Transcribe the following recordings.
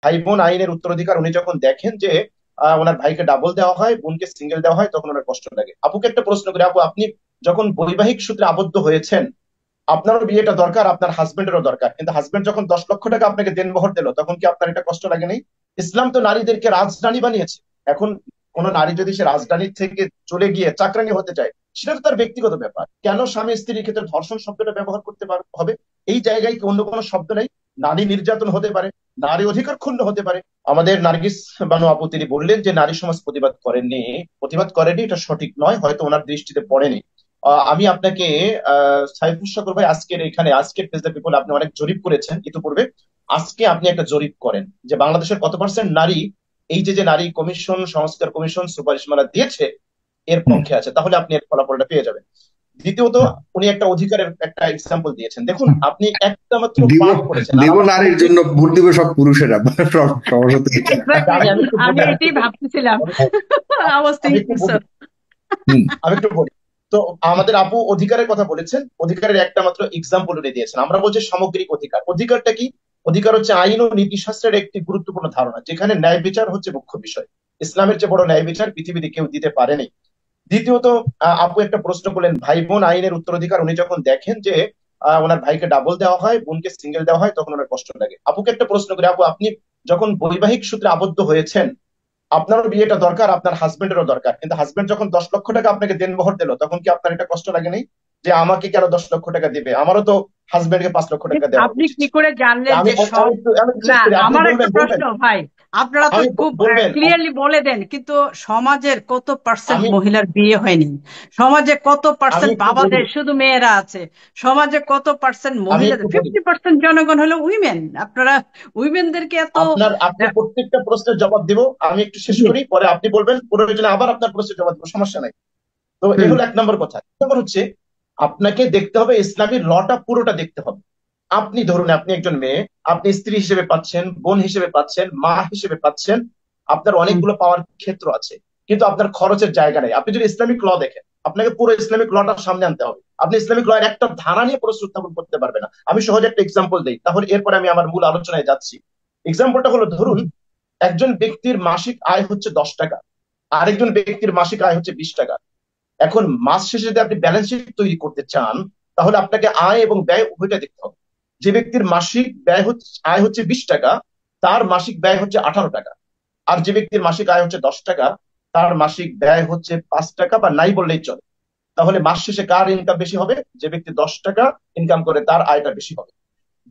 ভাই বোন আইনের উত্তরাধিকার উনি যখন দেখেন যে ওনার ভাইকে ডাবল দেওয়া হয়, বোনকে সিঙ্গেল দেওয়া হয়, তখন ওনার কষ্ট লাগে। আপুকে একটা প্রশ্ন করি, আপু আপনি যখন বৈবাহিক সূত্রে আবদ্ধ হয়েছেন, আপনারও বিয়েটা দরকার, আপনার হাজবেন্ডেরও দরকার, কিন্তু হাজবেন্ড যখন 10 লক্ষ টাকা আপনাকে দেনমোহর দিল, তখন কি আপনার এটা কষ্ট লাগে নাই? ইসলাম তো নারীদেরকে রাজরানী বানিয়েছে। এখন কোন নারী যদি সে রাজধানী থেকে চলে গিয়ে চাকরানি হতে চায়, সেটা তো তার ব্যক্তিগত ব্যাপার। কেন স্বামী স্ত্রীর ক্ষেত্রে ধর্ষণ শব্দটা ব্যবহার করতে হবে? এই জায়গায় কি অন্য কোনো শব্দ নেই? নারী নির্যাতন হতে পারে, নারী অধিকার ক্ষুণ্ণ হতে পারে। আমাদের নার্গিস বানু আপু তিনি বললেন যে নারী সমাজ প্রতিবাদ করেনি, এটা সঠিক নয়, হয়তো ওনার দৃষ্টিতে পড়েনি। আমি আপনাকে সাইফুল সাগর ভাই, আজকের পেজ দ্য পিপল আপনি অনেক জরিপ করেছেন ইতিপূর্বে। আজকে আপনি একটা জরিপ করেন যে বাংলাদেশের কত পার্সেন্ট নারী এই যে যে নারী কমিশন, সংস্কার কমিশন সুপারিশমালা দিয়েছে এর হুম। পক্ষে আছে, তাহলে আপনি এর ফলাফলটা পেয়ে যাবেন। দ্বিতীয়ত, হ্যাঁ। উনি একটা অধিকারের একটা এক্সাম্পল দিয়েছেন। দেখুন, আপনি একটা মাত্র দিব পাঠ করেছেন, আর দিব আমার নারীর সামগ্রিক। জন্য ভোট দিব সব পুরুষেরা। সমস্যা তো এটা। আচ্ছা, এক্স্যাক্টলি, আমি একটু আমি বলি, আমি একটু এটাই বলি ভাবতেছিলাম। আই ওয়াজ আমি একটু থিংকিং সো। বলি হুম। আমি একটু বলি। তো আমাদের আপু অধিকারের কথা বলেছেন, অধিকারের একটা মাত্র এক্সাম্পল উনি দিয়েছেন। আমরা বলছি সামগ্রিক অধিকার। অধিকারটা কি? অধিকার হচ্ছে আইন ও নীতিশাস্ত্রের একটি গুরুত্বপূর্ণ ধারণা, যেখানে ন্যায় বিচার হচ্ছে মুখ্য বিষয়। ইসলামের যে বড় ন্যায় বিচার পৃথিবীতে কেউ দিতে পারেনি। দ্বিতীয়ত, আপু একটা প্রশ্ন করলেন, ভাই বোন আইনের উত্তরাধিকার উনি যখন দেখেন যে ওনার ভাইকে ডাবল দেওয়া হয়, বোনকে সিঙ্গেল দেওয়া হয়, তখন ওনার কষ্ট লাগে। আপুকে একটা প্রশ্ন করি, আপু আপনি যখন বৈবাহিক সূত্রে আবদ্ধ হয়েছেন, আপনারও বিয়েটা দরকার, আপনার হাজবেন্ডেরও দরকার, কিন্তু হাজবেন্ড যখন 10 লক্ষ টাকা আপনাকে দেনমোহর দিল, তখন কি আপনার এটা কষ্ট লাগে নাই? যে আমাকে কেন 10 লক্ষ টাকা দিবে, আমারও তো হাজবেন্ডকে 5 লক্ষ টাকা দেওয়া আপনি উচিত কি ছিল। করে জানলেন আমি যে আমি সব? একটু আমি একটু না, শেষ করি, আপনি আমার একটা বলবেন প্রশ্ন বলবেন ভাই। আপনারা তো আমি খুব বলবেন ক্লিয়ারলি বলে দেন, কিন্তু সমাজের কত পার্সেন্ট আমি মহিলার বিয়ে হয়নি? সমাজে কত আমি পার্সেন্ট একটু বলি বাবাদের শুধু মেয়েরা আছে? সমাজে কত পার্সেন্ট আমি মহিলাদের, একটু বলি 50% জনগণ হলো উইমেন। আপনারা উইমেনদেরকে এত আপনি আহ, প্রত্যেকটা প্রশ্নের জবাব দিব। আমি একটু শেষ জি। করি, পরে আপনি বলবেন, প্রয়োজনে আবার আপনার প্রশ্নের জবাব দিব, সমস্যা নাই। তো এ হুম। হলো 1 নম্বর কথা। 2 নম্বর হচ্ছে, আপনাকে দেখতে হবে ইসলামী লটা পুরোটা দেখতে হবে। আপনি ধরুন, আপনি একজন মেয়ে, আপনি স্ত্রী হিসেবে পাচ্ছেন, বোন হিসেবে পাচ্ছেন, মা হিসেবে পাচ্ছেন, আপনার হুম। অনেকগুলো পাওয়ার ক্ষেত্র আছে, কিন্তু আপনার খরচের জায়গা নেই। আপনি যদি ইসলামিক ল দেখেন, আপনাকে পুরো ইসলামিক লটা সামনে আনতে হবে। আপনি ইসলামিক ল এর একটা ধারা নিয়ে প্রশ্ন উত্থাপন করতে পারবেন না। আমি সহজে একটা এক্সাম্পল দিই, তাহলে এরপরে আমি আমার মূল আলোচনায় যাচ্ছি। এক্সাম্পলটা হলো, ধরুন একজন ব্যক্তির মাসিক আয় হচ্ছে 10 টাকা, আরেকজন ব্যক্তির মাসিক আয় হচ্ছে 20 টাকা। এখন মাস শেষে যদি আপনি ব্যালেন্স শিট তৈরি করতে চান, তাহলে আপনাকে আয় এবং ব্যয় উভয়টা দেখতে হবে। যে ব্যক্তির মাসিক ব্যয় হচ্ছে আয় হচ্ছে 20 টাকা, তার মাসিক ব্যয় হচ্ছে 18 টাকা। আর যে ব্যক্তির মাসিক আয় হচ্ছে 10 টাকা, তার মাসিক ব্যয় হচ্ছে 5 টাকা, বা নাই বললেই চলে। তাহলে মাস শেষে কার ইনকাম বেশি হবে? যে ব্যক্তি 10 টাকা ইনকাম করে, তার আয়টা বেশি হবে।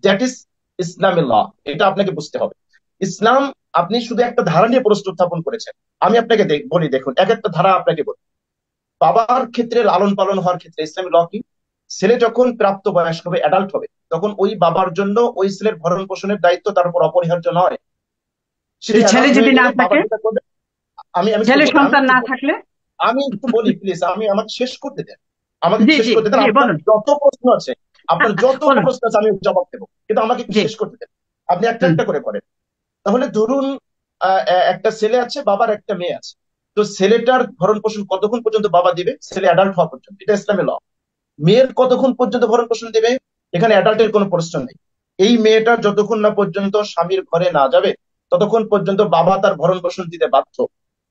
দ্যাট ইজ ইসলামের ল। এটা আপনাকে বুঝতে হবে। ইসলাম, আপনি শুধু একটা ধারা নিয়ে প্রশ্ন উত্থাপন করেছেন। আমি আপনাকে বলি, দেখুন এক একটা ধারা আপনাকে বলি। বাবার ক্ষেত্রে, লালন পালন হওয়ার ক্ষেত্রে ইসলামী ল কি? ছেলে যখন প্রাপ্ত বয়স্ক হবে, অ্যাডাল্ট হবে, তখন ওই বাবার জন্য ওই ছেলের ভরণ পোষণের দায়িত্ব তার উপর অপরিহার্য নয়। সে যদি ছেলে অ্যাডাল্ট যদি হয়ে না গেলে বাবা থাকে, যেটা করবে, আমি আমি একটু ছেলে বলি, সন্তান না থাকলে? আমি একটু বলি প্লিজ, আমাকে শেষ করতে দেন। আমাকে জি, শেষ জি, করতে দেন। জি, আপনার বলুন। যত প্রশ্ন আছে, আপনার যত বলুন। প্রশ্ন আছে আমি জবাব দেবো, কিন্তু আমাকে একটু জি। শেষ করতে দেন। আপনি একটা হুম। একটা করে করেন। তাহলে ধরুন একটা ছেলে আছে, বাবার একটা মেয়ে আছে। তো ছেলেটার ভরণ পোষণ কতক্ষণ পর্যন্ত বাবা দিবে? ছেলে অ্যাডাল্ট হওয়া পর্যন্ত, এটা ইসলামী ল। মেয়ের কতক্ষণ পর্যন্ত ভরণ পোষণ দেবে? এখানে অ্যাডাল্টের কোনো প্রশ্ন নেই। এই মেয়েটার যতক্ষণ না পর্যন্ত স্বামীর ঘরে না যাবে, ততক্ষণ পর্যন্ত বাবা তার ভরণ পোষণ দিতে বাধ্য।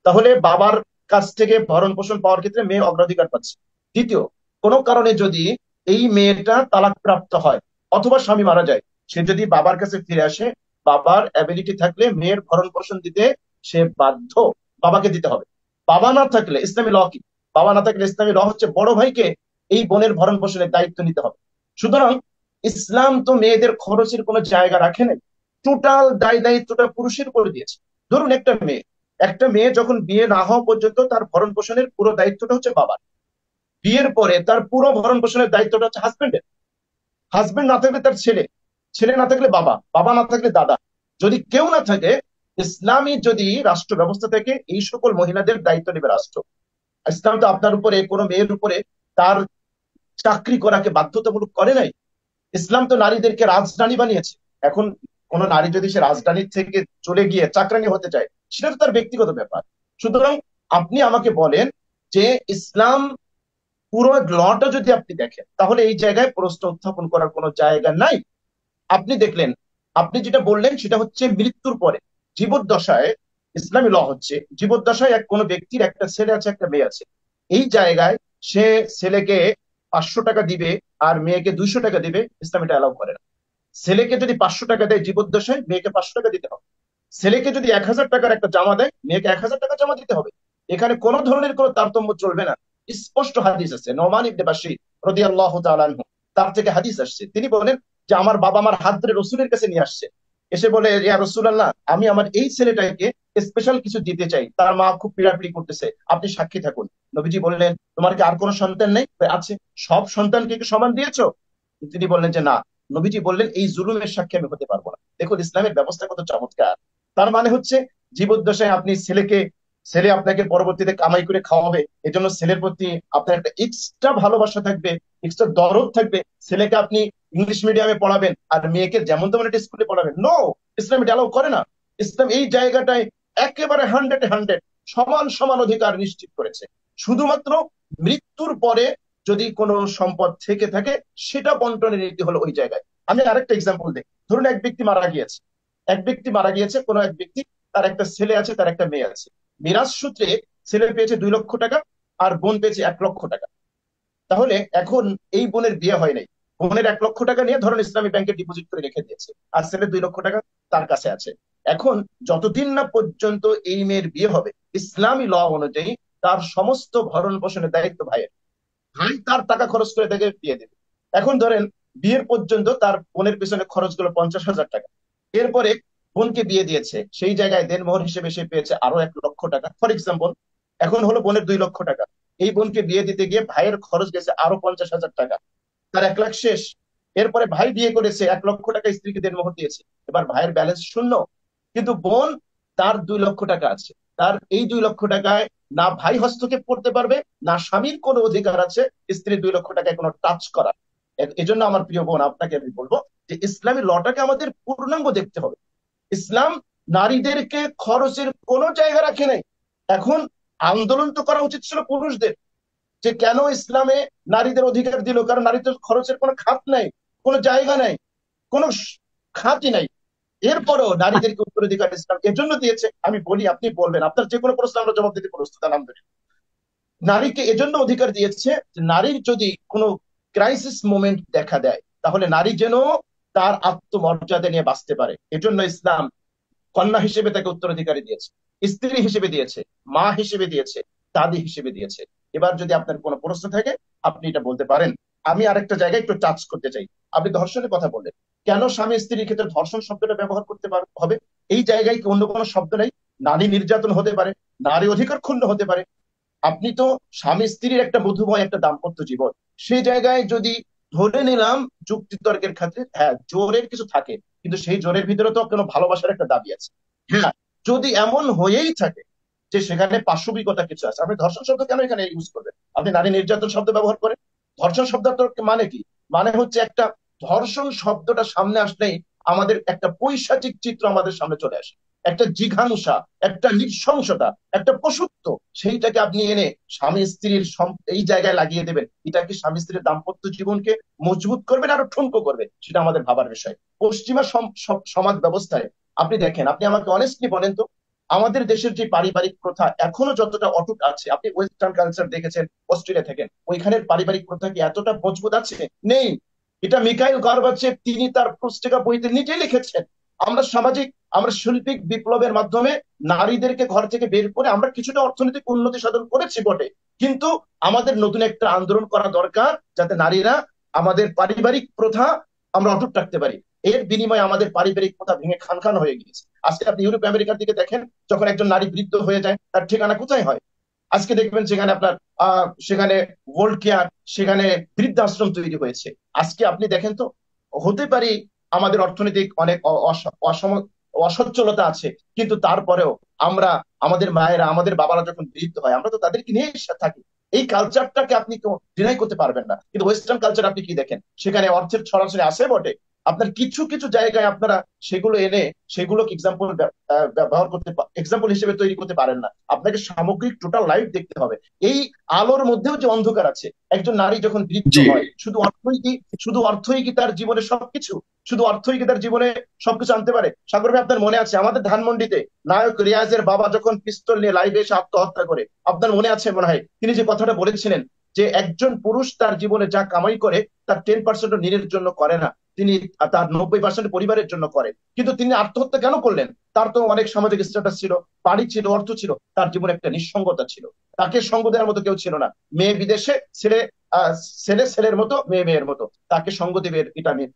তাহলে বাবার কাছ থেকে ভরণ পোষণ পাওয়ার ক্ষেত্রে মেয়ে অগ্রাধিকার পাচ্ছে। দ্বিতীয়, কোনো কারণে যদি এই মেয়েটা তালাক প্রাপ্ত হয়, অথবা স্বামী মারা যায়, সে যদি বাবার কাছে ফিরে আসে, বাবার অ্যাবিলিটি থাকলে মেয়ের ভরণ পোষণ দিতে সে বাধ্য, বাবাকে দিতে হবে। বাবা না থাকলে ইসলামী ল কি? বাবা না থাকলে ইসলামী ল হচ্ছে বড় ভাইকে এই বোনের ভরণ পোষণের দায়িত্ব নিতে হবে। সুতরাং ইসলাম তো মেয়েদের খরচের কোনো জায়গা রাখে নাই, টোটাল দায় দায়িত্বটা পুরুষের উপর দিয়েছে। ধরুন একটা মেয়ে যখন বিয়ে না হওয়া পর্যন্ত তার ভরণ পোষণের পুরো দায়িত্বটা হচ্ছে বাবার। বিয়ের পরে তার পুরো ভরণ পোষণের দায়িত্বটা হচ্ছে হাজবেন্ডের। হাজবেন্ড না থাকলে তার ছেলে, ছেলে না থাকলে বাবা, বাবা না থাকলে দাদা। যদি কেউ না থাকে, ইসলামী যদি রাষ্ট্র ব্যবস্থা থেকে এই সকল মহিলাদের দায়িত্ব নেবে রাষ্ট্র। ইসলাম তো আপনার উপরে, কোনো মেয়ের উপরে তার চাকরি করাকে বাধ্যতামূলক করে নাই। ইসলাম তো নারীদেরকে রাজরানী বানিয়েছে। এখন কোন নারী যদি সে রাজধানী থেকে চলে গিয়ে চাকরানি হতে চায়, সেটা তো তার ব্যক্তিগত ব্যাপার। সুতরাং আপনি আমাকে বলেন যে ইসলাম পুরো লটা যদি আপনি দেখেন, তাহলে এই জায়গায় প্রশ্ন উত্থাপন করার কোনো জায়গা নাই। আপনি দেখলেন আপনি যেটা বললেন সেটা হচ্ছে মৃত্যুর পরে। জীবদ্দশায় ইসলামী ল হচ্ছে, জীবদ্দশায় কোনো ব্যক্তির একটা ছেলে আছে একটা মেয়ে আছে, এই জায়গায় সে ছেলেকে 500 টাকা দিবে আর মেয়েকে 200 টাকা দিবে, ইসলাম এটা অ্যালাউ করে না। ছেলেকে যদি 500 টাকা দেয় জীবদ্দশায়, মেয়েকে 500 টাকা দিতে হবে। ছেলেকে যদি 1000 টাকার একটা জামা দেয়, মেয়েকে 1000 টাকা জামা দিতে হবে। এখানে কোনো ধরনের কোনো তারতম্য চলবে না। স্পষ্ট হাদিস আছে, নোমান ইবনে বাশীর রাদিয়াল্লাহু তাআলা আনহু, তার থেকে হাদিস আসছে। তিনি বলেন যে আমার বাবা আমার হাত ধরে রসুলের কাছে নিয়ে আসছে, এসে বলে, ইয়া রাসূলুল্লাহ, আমি আমার এই ছেলেটাকে স্পেশাল কিছু দিতে চাই, তার মা খুব পীড়াপিড়ি করতেছে, আপনি সাক্ষী থাকুন। নবীজি বললেন, তোমার কি আর কোনো সন্তান নেই? আছে। সব সন্তানকে কি সমান দিয়েছো? তিনি বললেন যে না। নবীজি বললেন, এই জুলুমের সাক্ষী আমি হতে পারবো না। দেখুন ইসলামের ব্যবস্থা কত চমৎকার। তার মানে হচ্ছে জীবদ্দশায় আপনি ছেলে আপনাকে পরবর্তীতে কামাই করে খাওয়াবে, এজন্য ছেলের প্রতি আপনার একটা এক্সট্রা ভালোবাসা থাকবে, এক্সট্রা দরদ থাকবে। ছেলেকে আপনি ইংলিশ মিডিয়ামে পড়াবেন আর মেয়েকে যেমন তেমন একটা স্কুলে পড়াবেন, নো, ইসলাম এটা অ্যালাউ করে না। ইসলাম এই জায়গাটায় একেবারে 100-এ 100 সমান সমান অধিকার নিশ্চিত করেছে। শুধুমাত্র মৃত্যুর পরে যদি কোনো সম্পদ থেকে থাকে, সেটা বন্টনের নীতি হলো ওই জায়গায়। আমি আরেকটা এক্সাম্পল দিই। ধরুন এক ব্যক্তি মারা গিয়েছে, কোনো এক ব্যক্তি, তার একটা ছেলে আছে, তার একটা মেয়ে আছে। মিরাজ সূত্রে ছেলে পেয়েছে 2 লক্ষ টাকা আর বোন পেয়েছে 1 লক্ষ টাকা। তাহলে এখন এই বোনের বিয়ে হয় নাই, বোনের 1 লক্ষ টাকা নিয়ে ধরুন ইসলামী ব্যাংকে ডিপোজিট করে রেখে দিয়েছে, আর ছেলের 2 লক্ষ টাকা তার কাছে আছে। এখন যতদিন না পর্যন্ত এই মেয়ের বিয়ে হবে, ইসলামী ল অনুযায়ী তার সমস্ত ভরণ পোষণের দায়িত্ব ভাইয়ের। ভাই তার টাকা খরচ করে তাকে বিয়ে দেবে। এখন ধরেন বিয়ের পর্যন্ত তার বোনের পিছনে খরচ গুলো 50,000 টাকা। এরপরে বোনকে বিয়ে দিয়েছে, সেই জায়গায় দেনমোহর হিসেবে সে পেয়েছে আরো 1 লক্ষ টাকা, ফর এক্সাম্পল। এখন হলো বোনের 2 লক্ষ টাকা। এই বোনকে বিয়ে দিতে গিয়ে ভাইয়ের খরচ গেছে আরো 50,000 টাকা, তার 1 লাখ শেষ। এরপরে ভাই বিয়ে করেছে, 1 লক্ষ টাকা স্ত্রীকে দেনমোহর দিয়েছে, এবার ভাইয়ের ব্যালেন্স শূন্য। কিন্তু বোন, তার 2 লক্ষ টাকা আছে। তার এই 2 লক্ষ টাকায় না ভাই হস্তক্ষেপ করতে পারবে, না স্বামীর কোনো অধিকার আছে স্ত্রীর 2 লক্ষ টাকায় কোনো টাচ করার। এজন্য আমার প্রিয় বোন, আপনাকে আমি বলবো যে ইসলামী লটাকে আমাদের পূর্ণাঙ্গ দেখতে হবে। ইসলাম নারীদেরকে খরচের কোনো জায়গা রাখে নাই। এখন আন্দোলন তো করা উচিত ছিল পুরুষদের, যে কেন ইসলামে নারীদের অধিকার দিল, কারণ নারীদের খরচের কোনো খাত নাই, কোনো জায়গা নাই, কোনো খাতই নাই। এরপরও নারীদেরকে উত্তরাধিকার ইসলাম এজন্য দিয়েছে। আমি বলি, আপনি বলবেন, আপনার যে কোনো প্রশ্ন আমরা জবাব দিতে প্রস্তুত, আলহামদুলিল্লাহ। নারীকে এজন্য অধিকার দিয়েছে যে নারীর যদি কোনো ক্রাইসিস মোমেন্ট দেখা দেয়, তাহলে নারী যেন তার আত্মমর্যাদা নিয়ে বাঁচতে পারে। এজন্য ইসলাম কন্যা হিসেবে তাকে উত্তরাধিকারী দিয়েছে, স্ত্রী হিসেবে দিয়েছে, মা হিসেবে দিয়েছে, দাদি হিসেবে দিয়েছে। এবার যদি আপনার কোনো প্রশ্ন থাকে, আপনি এটা বলতে পারেন। আমি আরেকটা জায়গায় একটু টাচ করতে চাই। আপনি ধর্ষণের কথা বললেন, কেন স্বামী স্ত্রীর ক্ষেত্রে ধর্ষণ শব্দটা ব্যবহার করতে হবে? এই জায়গায় কি অন্য কোনো শব্দ নাই? নারী নির্যাতন হতে পারে, নারী অধিকার ক্ষুণ্ণ হতে পারে। আপনি তো স্বামী স্ত্রীর একটা মধুময় একটা দাম্পত্য জীবন, সেই জায়গায় যদি ধরে নিলাম যুক্তিতর্কের ক্ষেত্রে হ্যাঁ জোরের কিছু থাকে, কিন্তু সেই জোরের ভিতরে তো কোনো ভালোবাসার একটা দাবি আছে। হ্যাঁ, যদি এমন হয়েই থাকে যে সেখানে পাশবিকতা কিছু আছে, আপনি ধর্ষণ শব্দ কেন এখানে ইউজ করবেন? আপনি নারী নির্যাতন শব্দ ব্যবহার করেন। ধর্ষণ শব্দটার মানে কি? মানে হচ্ছে একটা, ধর্ষণ শব্দটা সামনে আসলেই আমাদের একটা পৈশাচিক চিত্র আমাদের সামনে চলে আসে, একটা জিঘাংসা, একটা নৃশংসতা, একটা পশুত্ব। সেইটাকে আপনি এনে স্বামী স্ত্রীর এই জায়গায় লাগিয়ে দেবেন, এটা কি স্বামী স্ত্রীর দাম্পত্য জীবনকে মজবুত করবে না আরো ঠুনকো করবে, সেটা আমাদের ভাবার বিষয়। পশ্চিমা সমাজ ব্যবস্থায় আপনি দেখেন, আপনি আমাকে অনেস্টলি বলেন তো, আমাদের দেশের যে পারিবারিক প্রথা এখনো যতটা অটুট আছে, আপনি ওয়েস্টার্ন কালচার দেখেছেন, অস্ট্রেলিয়া থাকেন, ওইখানের পারিবারিক প্রথা কি এতটা মজবুত আছে? নেই। এটা মিকাইল গর্বাচেভ তিনি তার পুস্তিকা বইতে নিজে লিখেছেন। আমরা সামাজিক, আমরা শৈল্পিক বিপ্লবের মাধ্যমে নারীদেরকে ঘর থেকে বের করে আমরা কিছুটা অর্থনৈতিক উন্নতি সাধন করেছি বটে, কিন্তু আমাদের নতুন একটা আন্দোলন করা দরকার, যাতে নারীরা আমাদের পারিবারিক প্রথা আমরা অটুট রাখতে পারি। এর বিনিময়ে আমাদের পারিবারিক প্রথা ভেঙে খান খান হয়ে গিয়েছে। আজকে আপনি ইউরোপ আমেরিকার দিকে দেখেন, যখন একজন নারী বৃদ্ধ হয়ে যায়, তার ঠিকানা কোথায় হয়? আজকে দেখবেন সেখানে আপনার সেখানে ওয়ার্ল্ড কেয়ার, সেখানে বৃদ্ধাশ্রম তৈরি হয়েছে। আজকে আপনি দেখেন তো, হতে পারি আমাদের অর্থনৈতিক অনেক অসচ্ছলতা আছে, কিন্তু তারপরেও আমরা, আমাদের মায়েরা, আমাদের বাবারা যখন বৃদ্ধ হয়, আমরা তো তাদেরকে নিয়ে থাকি। এই কালচারটাকে আপনি ডিনাই করতে পারবেন না। কিন্তু ওয়েস্টার্ন কালচার আপনি কি দেখেন, সেখানে অর্থের ছড়াছড়ি আসে বটে, আপনার কিছু কিছু জায়গায় আপনারা সেগুলো এনে সেগুলোকে ব্যবহার করতে এক্সাম্পল হিসেবে তৈরি করতে পারেন না। আপনাকে সামগ্রিক টোটাল লাইফ দেখতে হবে। এই আলোর মধ্যেও যে অন্ধকার আছে। একজন নারী যখন বৃদ্ধ জি। হয়, শুধু অর্থই কি তার জীবনে সবকিছু? শুধু অর্থই কি তার জীবনে সবকিছু আনতে পারে? সাগর ভাই, আপনার মনে আছে আমাদের ধানমন্ডিতে নায়ক রিয়াজের বাবা যখন পিস্তল নিয়ে লাইভে এসে আত্মহত্যা করে, আপনার মনে আছে মনে হয়, তিনি যে কথাটা বলেছিলেন যে একজন পুরুষ তার জীবনে যা কামাই করে তার 10% নিজের জন্য করে না, তিনি তার 90% পরিবারের জন্য করে। কিন্তু তিনি আত্মহত্যা কেন করলেন? তার তো অনেক সামাজিক স্ট্যাটাস ছিল, বাড়ি ছিল, অর্থ ছিল, তার জীবনে একটা নিঃসঙ্গতা ছিল, তাকে সঙ্গ দেওয়ার মতো কেউ ছিল না। মেয়ে বিদেশে, ছেলে আহ ছেলে ছেলের মতো, মেয়ে মেয়ের মতো, তাকে সঙ্গ দেবে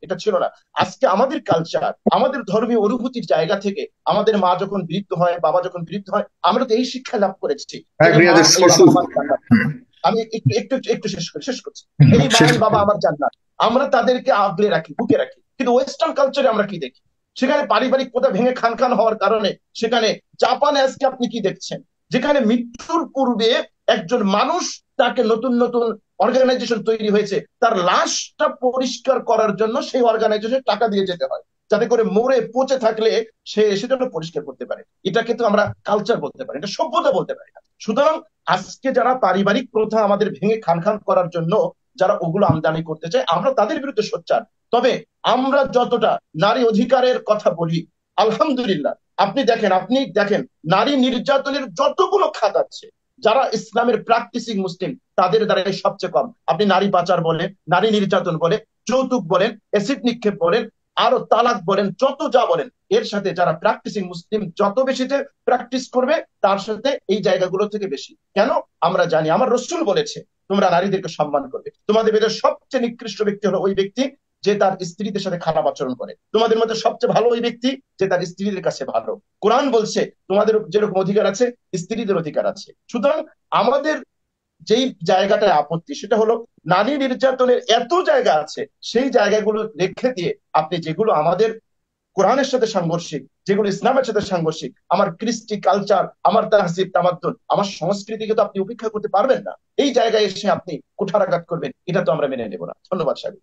এটা ছিল না। আজকে আমাদের কালচার, আমাদের ধর্মীয় অনুভূতির জায়গা থেকে আমাদের মা যখন বৃদ্ধ হয়, বাবা যখন বৃদ্ধ হয়, আমরা তো এই শিক্ষা লাভ করেছি যে এক এই মা রিয়াজের এই বাবা শ্বশুর। আমার জান্নাত। হুম, আমি একটু শেষ করছি। হুম, এই মা শেষ এই বাবা করুন। আমার জান্নাত, আমরা তাদেরকে আগলে রাখি, বুকে রাখি। কিন্তু ওয়েস্টার্ন কালচারে আমরা কি দেখি? সেখানে পারিবারিক প্রথা ভেঙে খান খান হওয়ার কারণে সেখানে জাপানে আজকে আপনি কি দেখছেন, যেখানে মৃত্যুর পূর্বে একজন মানুষ, তাকে নতুন নতুন অর্গানাইজেশন তৈরি হয়েছে, তার লাশটা পরিষ্কার করার জন্য সেই অর্গানাইজেশন টাকা দিয়ে যেতে হয়, যাতে করে মরে পচে থাকলে সে সেজন্য পরিষ্কার করতে পারে। এটা কিন্তু আমরা কালচার বলতে পারি, এটা সভ্যতা বলতে পারি না। সুতরাং আজকে যারা পারিবারিক প্রথা আমাদের ভেঙে খান খান করার জন্য যারা ওগুলো আমদানি করতে চায়, আমরা তাদের বিরুদ্ধে সোচ্চার। তবে আমরা যতটা নারী অধিকারের কথা বলি, আলহামদুলিল্লাহ, আপনি দেখেন নারী নির্যাতনের যতগুলো খাত আছে, যারা ইসলামের প্র্যাকটিসিং মুসলিম তাদের দ্বারাই সবচেয়ে কম। আপনি নারী পাচার বলেন, নারী নির্যাতন বলেন, যৌতুক বলেন, অ্যাসিড নিক্ষেপ বলেন, আরো তালাক বলেন, যত যা বলেন, এর সাথে যারা প্র্যাকটিসিং মুসলিম যত বেশি যে প্র্যাকটিস করবে, তার সাথে এই জায়গাগুলো থেকে বেশি। কেন? আমরা জানি, আমার রসূল বলেছে তোমরা নারীদেরকে সম্মান করবে। তোমাদের মধ্যে সবচেয়ে নিকৃষ্ট ব্যক্তি হলো ওই ব্যক্তি যে তার স্ত্রীদের সাথে খারাপ আচরণ করে। তোমাদের মধ্যে সবচেয়ে ভালো ওই ব্যক্তি যে তার স্ত্রীদের কাছে ভালো। কোরআন বলছে তোমাদের যেরকম অধিকার আছে, স্ত্রীদের অধিকার আছে। সুতরাং আমাদের যেই জায়গাটায় আপত্তি, সেটা হলো নারী নির্যাতনের এত জায়গা আছে, সেই জায়গাগুলো রেখে দিয়ে আপনি যেগুলো আমাদের কোরআনের সাথে সাংঘর্ষিক, যেগুলো ইসলামের সাথে সাংঘর্ষিক, আমার কৃষ্টি কালচার, আমার তাহজিব তামাদ্দুন, আমার সংস্কৃতিকে তো আপনি উপেক্ষা করতে পারবেন না। এই জায়গায় এসে আপনি কুঠারাঘাত করবেন, এটা তো আমরা মেনে নেব না। ধন্যবাদ সাহেব।